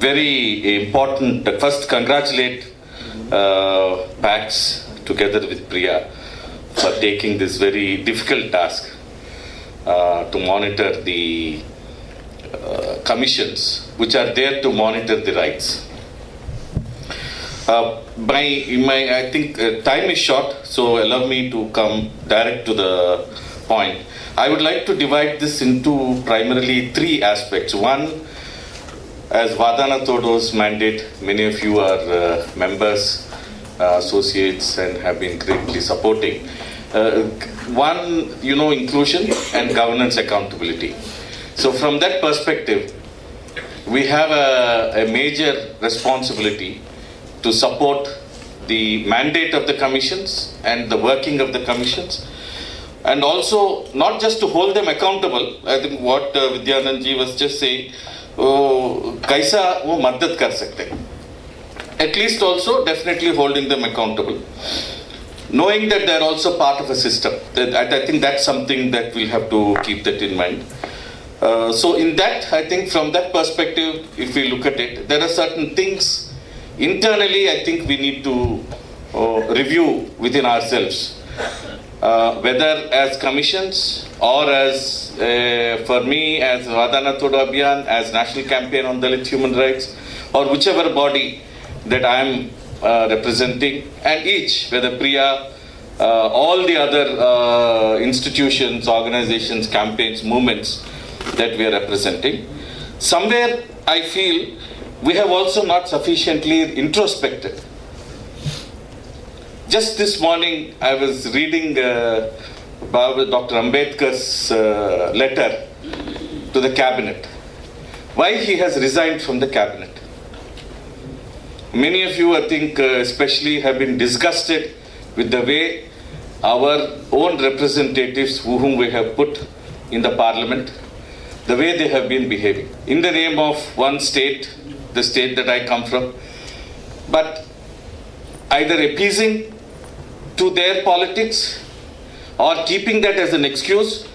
very important. First, congratulate PAX together with Priya for taking this very difficult task to monitor the commissions which are there to monitor the rights. I think time is short, so allow me to come direct to the point. I would like to divide this into primarily three aspects. One, as Vadana Todo's mandate, many of you are members, associates, and have been greatly supporting. One, inclusion and governance accountability. So from that perspective, we have a major responsibility to support the mandate of the commissions and the working of the commissions, and also not just to hold them accountable. I think what Vidyanand ji was just saying, kaisa wo madad kar sakte. At least also definitely holding them accountable, knowing that they are also part of a system. I think that's something that we'll have to keep that in mind. So in that, I think from that perspective, if we look at it, there are certain things internally I think we need to review within ourselves, whether as commissions or as, for me, as Vadana Todo Abhiyan, as National Campaign on Dalit Human Rights, or whichever body that I am representing, and each, whether Priya, all the other institutions, organizations, campaigns, movements that we are representing. Somewhere I feel we have also not sufficiently introspected. Just this morning I was reading Dr. Ambedkar's letter to the cabinet. Why he has resigned from the cabinet. Many of you, I think, especially have been disgusted with the way our own representatives whom we have put in the parliament, the way they have been behaving in the name of one state, the state that I come from, but either appeasing to their politics or keeping that as an excuse.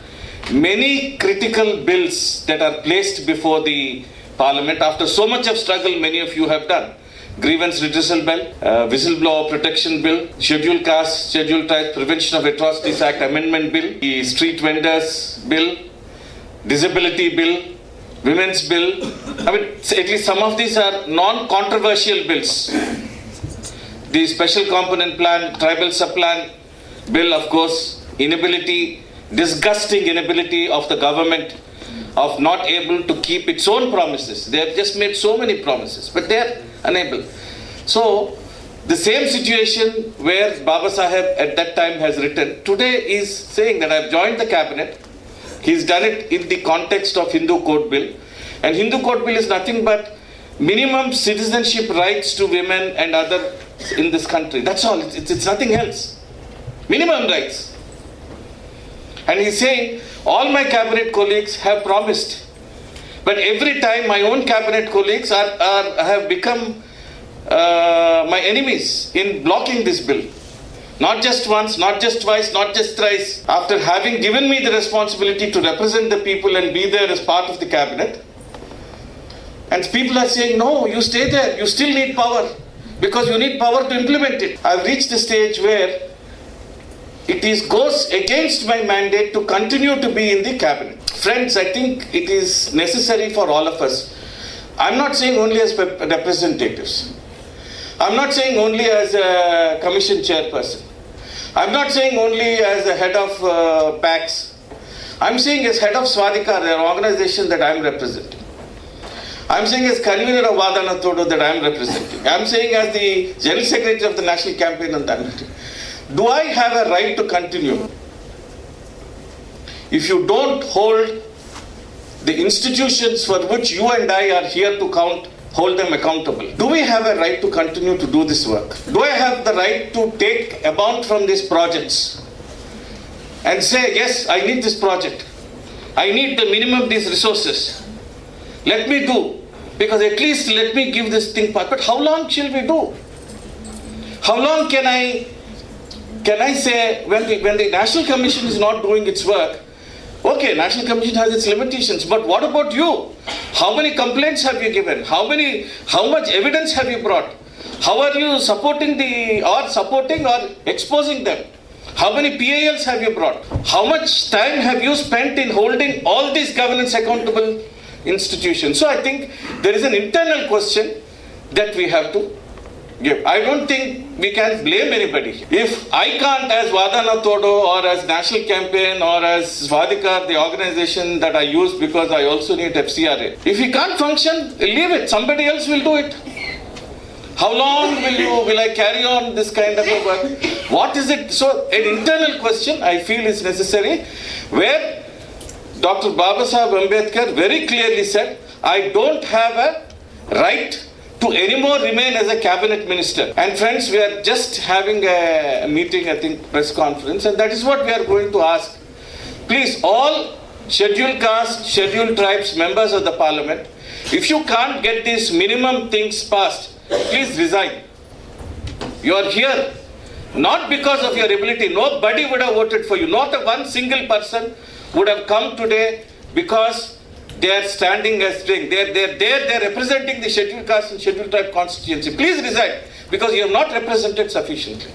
Many critical bills that are placed before the parliament, after so much of struggle, many of you have done. Grievance redressal bill, whistleblower protection bill, scheduled caste, scheduled tribes, prevention of atrocities act amendment bill, the street vendors bill, disability bill, women's bill. I mean, at least some of these are non-controversial bills. The special component plan, tribal sub-plan bill, of course, disgusting inability of the government of not able to keep its own promises. They have just made so many promises, but they are unable. So, the same situation where Baba Saheb at that time has written, today is saying that I have joined the cabinet. He's done it in the context of Hindu Code Bill. And Hindu Code Bill is nothing but minimum citizenship rights to women and other in this country. That's all. It's nothing else. Minimum rights. And he's saying, all my cabinet colleagues have promised. But every time my own cabinet colleagues have become my enemies in blocking this bill. Not just once, not just twice, not just thrice. After having given me the responsibility to represent the people and be there as part of the cabinet, and people are saying, no, you stay there, you still need power, because you need power to implement it. I've reached the stage where it goes against my mandate to continue to be in the cabinet. Friends, I think it is necessary for all of us. I'm not saying only as representatives. I'm not saying only as a commission chairperson. I'm not saying only as the head of PAX. I'm saying as head of Swadhikar, an organization that I'm representing. I'm saying as convener of Vadana Todo that I'm representing. I'm saying as the General Secretary of the National Campaign on Dalit. Do I have a right to continue? If you don't hold the institutions for which you and I are here to hold them accountable, do we have a right to continue to do this work? Do I have the right to take amount from these projects and say, yes, I need this project. I need the minimum of these resources. Let me do, because at least let me give this thing part. But how long shall we do? How long can I say when the National Commission is not doing its work, Okay, National Commission has its limitations, but what about you? How many complaints have you given? How much evidence have you brought? How are you supporting or exposing them? How many PILs have you brought? How much time have you spent in holding all these governance accountable institutions? So I think there is an internal question that we have to give. I don't think we can blame anybody. If I can't, as Vadana Todo or as National Campaign or as Swadhikar, the organization that I use because I also need FCRA, if we can't function, leave it. Somebody else will do it. How long will I carry on this kind of a work? What is it? So an internal question I feel is necessary, where Dr. Babasaheb Ambedkar very clearly said, I don't have a right to anymore remain as a cabinet minister. And friends, we are just having a meeting, I think, press conference, and that is what we are going to ask. Please, all scheduled caste, scheduled tribes, members of the parliament, if you can't get these minimum things passed, please resign. You are here not because of your ability. Nobody would have voted for you. Not one single person would have come today because they are standing as doing. They're representing the scheduled caste and scheduled tribe constituency. Please resign because you have not represented sufficiently.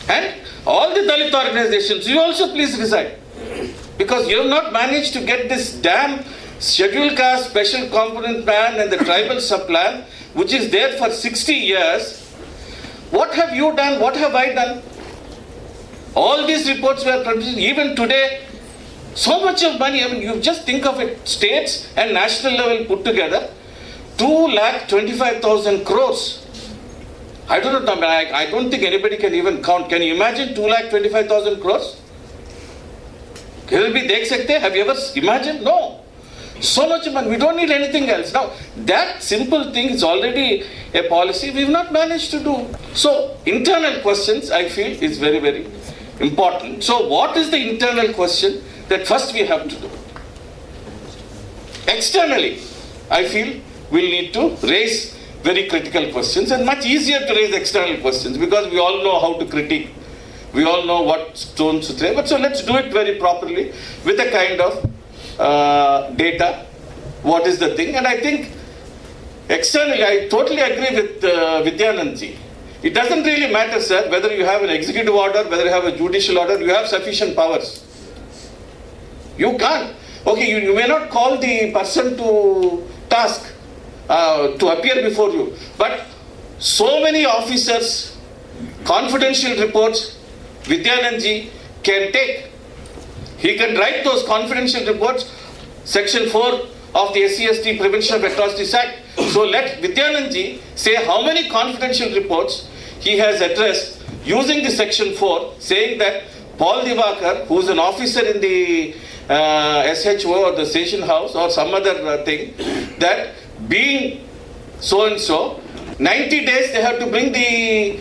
And all the Dalit organizations, you also please resign because you have not managed to get this damn scheduled caste special component plan and the tribal sub plan, which is there for 60 years. What have you done? What have I done? All these reports were produced. Even today, so much of money, I mean, you just think of it, states and national level put together, 2,25,000 crores. I don't know, I don't think anybody can even count. Can you imagine 2,25,000 crores? Can be dekh sakte? Have you ever imagined? No. So much money, we don't need anything else. Now, that simple thing is already a policy we've not managed to do. So, internal questions, I feel, is very, very important. So, what is the internal question that first we have to do? Externally, I feel we'll need to raise very critical questions, and much easier to raise external questions because we all know how to critique. We all know what stones to throw. But so let's do it very properly with a kind of data, what is the thing. And I think externally, I totally agree with Vidyanandji. It doesn't really matter, sir, whether you have an executive order, whether you have a judicial order, you have sufficient powers. You can't. Okay, you may not call the person to task to appear before you, but so many officers, confidential reports, Vidyanandji can take. He can write those confidential reports, Section 4 of the SC/ST Prevention of Atrocities Act. So let Vidyanandji say how many confidential reports he has addressed using the Section 4, saying that Paul Divakar, who is an officer in the SHO or the station house or some other thing, that being so and so, 90 days they have to bring the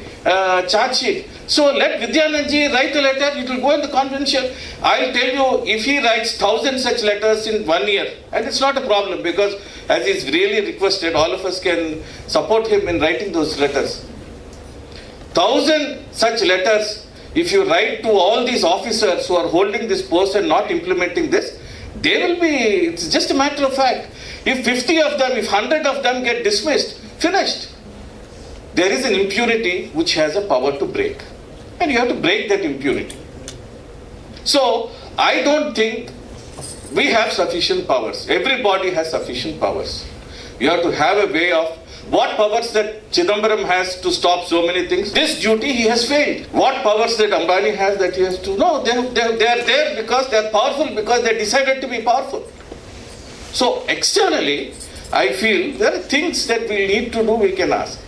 charge sheet. So let Vidyanandji write a letter, it will go in the confidential. I'll tell you, if he writes 1,000 such letters in 1 year, and it's not a problem because as he's really requested, all of us can support him in writing those letters. 1,000 such letters, if you write to all these officers who are holding this post and not implementing this, they will be, it's just a matter of fact. If 50 of them, if 100 of them get dismissed, finished. There is an impunity which has a power to break. And you have to break that impunity. So, I don't think we have sufficient powers. Everybody has sufficient powers. You have to have a way of what powers that Chidambaram has to stop so many things. This duty he has failed. What powers that Ambani has that he has to... No, they are there because they are powerful, because they decided to be powerful. So, externally, I feel there are things that we need to do, we can ask.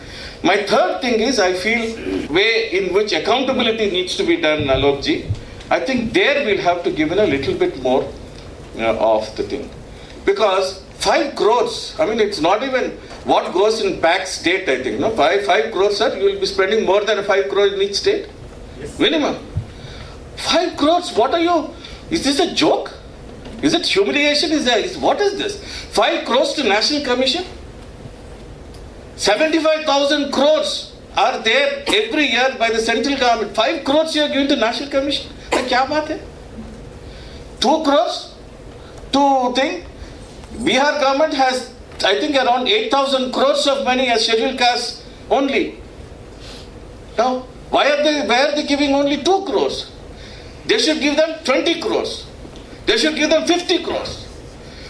My third thing is, I feel way in which accountability needs to be done, Alokji. I think there we'll have to give in a little bit more of the thing. Because 5 crores, I mean, it's not even what goes in PAC state, I think. No, 5 crores, sir, you will be spending more than 5 crores in each state. Yes. Minimum. 5 crores, what are you? Is this a joke? Is it humiliation? What is this? 5 crores to National Commission? 75,000 crores are there every year by the central government. 5 crores you are giving to National Commission. What is it? 2 crores to think Bihar government has, I think, around 8,000 crores of money as scheduled castes only. Now, why are they giving only 2 crores? They should give them 20 crores. They should give them 50 crores.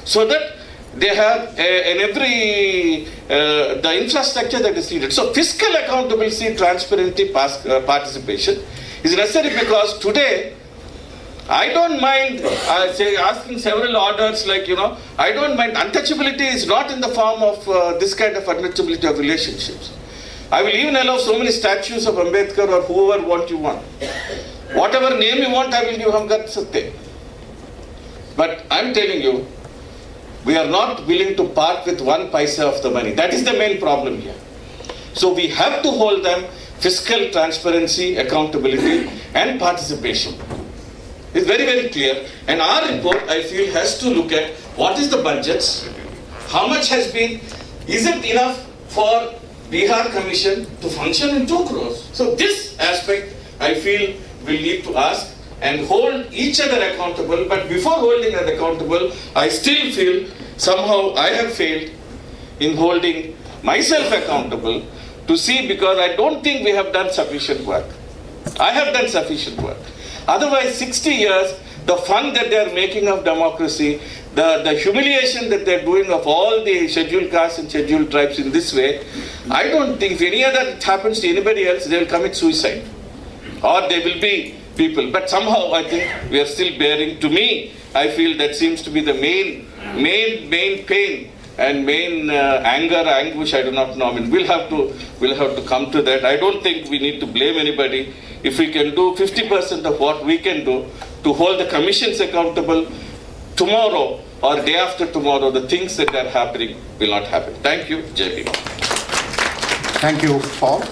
So that they have in every, the infrastructure that is needed. So fiscal accountability, transparency, participation is necessary, because today, I don't mind asking several orders, like, I don't mind. Untouchability is not in the form of this kind of untouchability of relationships. I will even allow so many statues of Ambedkar or whoever you want. Whatever name you want, I will give Hamgat Satya. But I'm telling you, we are not willing to part with 1 paisa of the money. That is the main problem here. So we have to hold them fiscal transparency, accountability, and participation. It's very, very clear. And our report, I feel, has to look at what is the budgets, how much has been, is it enough for Bihar Commission to function in 2 crores? So this aspect, I feel, we'll need to ask and hold each other accountable. But before holding us accountable, I still feel somehow I have failed in holding myself accountable to see, because I don't think we have done sufficient work. I have done sufficient work. Otherwise, 60 years, the fun that they are making of democracy, the humiliation that they're doing of all the scheduled castes and scheduled tribes in this way, I don't think if any other happens to anybody else, they will commit suicide. Or they will be people. But somehow I think we are still bearing. To me, I feel that seems to be the main pain and main anger, anguish, I do not know. I mean, we'll have to come to that. I don't think we need to blame anybody. If we can do 50% of what we can do to hold the commissions accountable, tomorrow or day after tomorrow, the things that are happening will not happen. Thank you. Jai Bhim. Thank you, Paul.